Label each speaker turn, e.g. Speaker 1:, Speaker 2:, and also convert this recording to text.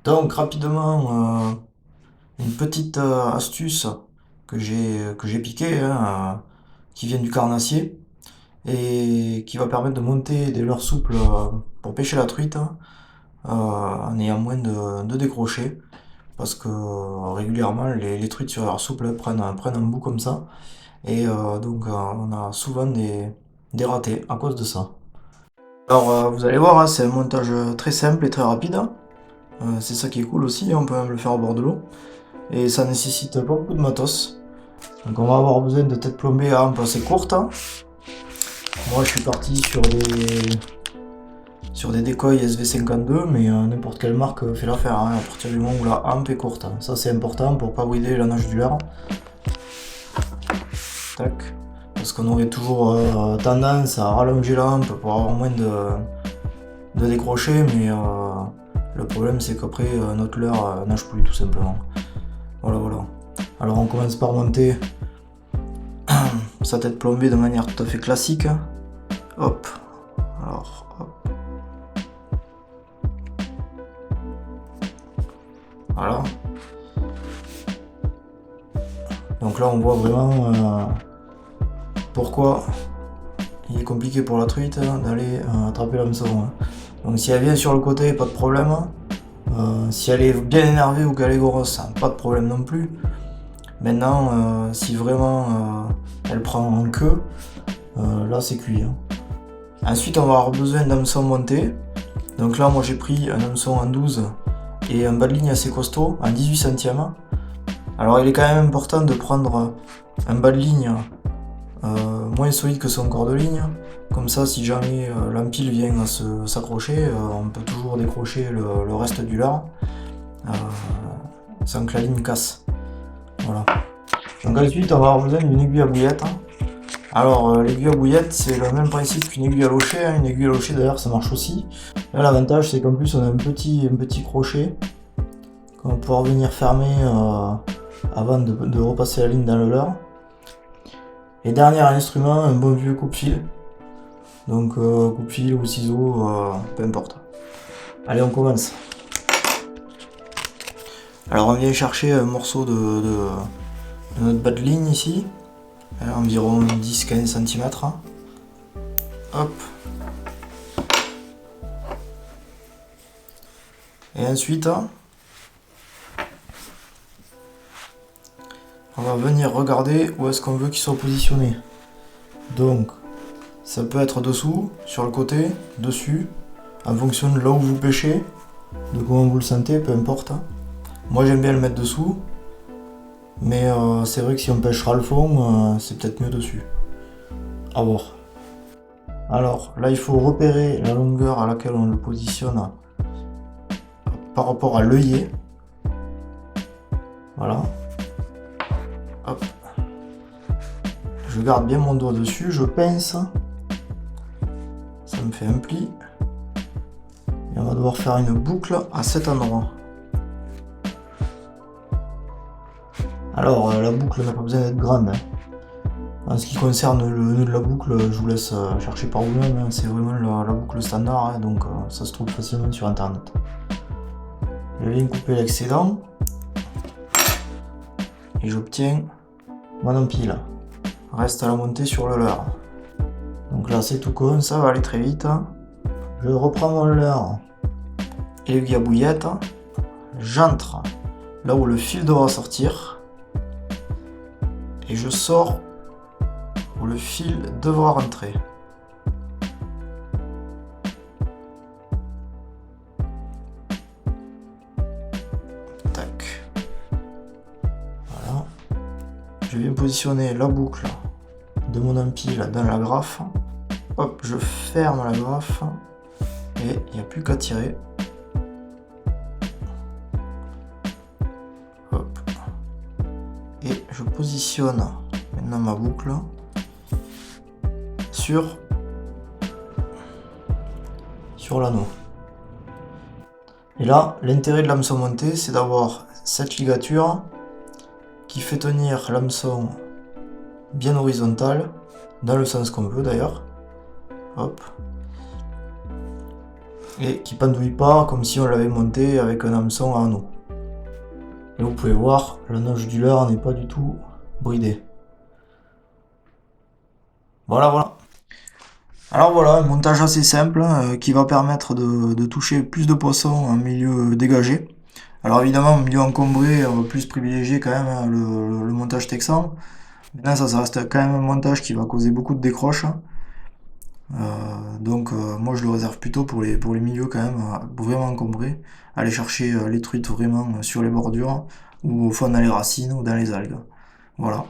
Speaker 1: Donc rapidement, une petite astuce que j'ai piquée, hein, qui vient du carnassier et qui va permettre de monter des leurres souples pour pêcher la truite, hein, en ayant moins de décrochés. Parce que régulièrement les truites sur leurre souple prennent un bout comme ça. Et donc on a souvent des ratés à cause de ça. Alors vous allez voir, hein, c'est un montage très simple et très rapide. C'est ça qui est cool aussi, on peut même le faire au bord de l'eau. Et ça nécessite pas beaucoup de matos. Donc on va avoir besoin de têtes plombées à hampe assez courtes. Moi je suis parti sur des décoils SV52, mais n'importe quelle marque fait l'affaire, hein, à partir du moment où la hampe est courte. Ça c'est important pour pas brider la nage du leurre. Tac. Parce qu'on aurait toujours tendance à rallonger la hampe pour avoir moins de décrochés, mais le problème c'est qu'après notre leurre nage plus tout simplement. Voilà, voilà. Alors on commence par monter sa tête plombée de manière tout à fait classique. Hop. Alors, hop. Voilà. Donc là on voit vraiment pourquoi il est compliqué pour la truite d'aller attraper l'hameçon. Hein. Donc si elle vient sur le côté, pas de problème. Si elle est bien énervée ou qu'elle est grosse, pas de problème non plus. Maintenant, si vraiment elle prend en queue, là c'est cuit. Hein. Ensuite, on va avoir besoin d'hameçons montés. Donc là, moi j'ai pris un hameçon en 12 et un bas de ligne assez costaud, en 18 centièmes. Alors il est quand même important de prendre un bas de ligne moins solide que son corps de ligne. Comme ça, si jamais l'empile vient à s'accrocher, on peut toujours décrocher le reste du leurre sans que la ligne casse. Voilà. Donc ensuite, on va avoir besoin d'une aiguille à bouillette. Alors, l'aiguille à bouillette, c'est le même principe qu'une aiguille à locher. Hein. Une aiguille à locher, d'ailleurs, ça marche aussi. Là, l'avantage, c'est qu'en plus, on a un petit crochet qu'on va pouvoir venir fermer avant de repasser la ligne dans le leurre. Et dernier instrument, un bon vieux coupe-fil. Donc, coupe-fil ou ciseaux, peu importe. Allez, on commence. Alors, on vient chercher un morceau de notre bas de ligne ici. Environ 10-15 cm. Hop. Et ensuite, on va venir regarder où est-ce qu'on veut qu'il soit positionné. Donc, ça peut être dessous, sur le côté, dessus, en fonction de là où vous pêchez, de comment vous le sentez, peu importe. Moi j'aime bien le mettre dessous, mais c'est vrai que si on pêchera le fond, c'est peut-être mieux dessus. À voir. Alors là il faut repérer la longueur à laquelle on le positionne par rapport à l'œillet. Voilà. Hop. Je garde bien mon doigt dessus, je pince. Ça me fait un pli. Et on va devoir faire une boucle à cet endroit. Alors la boucle n'a pas besoin d'être grande. Hein. En ce qui concerne le nœud de la boucle, je vous laisse chercher par vous-même. Hein. C'est vraiment la boucle standard, hein, donc ça se trouve facilement sur internet. Je viens couper l'excédent. Et j'obtiens mon empile. Reste à la montée sur le leurre. Donc là c'est tout con, ça va aller très vite. Je reprends mon leurre et l'aiguille à bouillette. J'entre là où le fil devra sortir. Et je sors où le fil devra rentrer. Tac. Voilà. Je viens positionner la boucle de mon empile dans la graffe. Hop, je ferme la graffe et il n'y a plus qu'à tirer. Hop. Et je positionne maintenant ma boucle sur l'anneau. Et là, l'intérêt de l'hameçon monté, c'est d'avoir cette ligature qui fait tenir l'hameçon bien horizontal, dans le sens qu'on veut d'ailleurs. Hop. et qui pendouille pas comme si on l'avait monté avec un hameçon à anneau. Et vous pouvez voir, la nage du leurre n'est pas du tout bridée. Voilà, voilà. Alors voilà, un montage assez simple qui va permettre de toucher plus de poissons en milieu dégagé. Alors évidemment, en milieu encombré, on va plus privilégier quand même le montage texan. Maintenant, ça reste quand même un montage qui va causer beaucoup de décroches. Donc moi je le réserve plutôt pour les milieux quand même vraiment encombrés. Aller chercher les truites vraiment sur les bordures ou au fond dans les racines ou dans les algues. Voilà.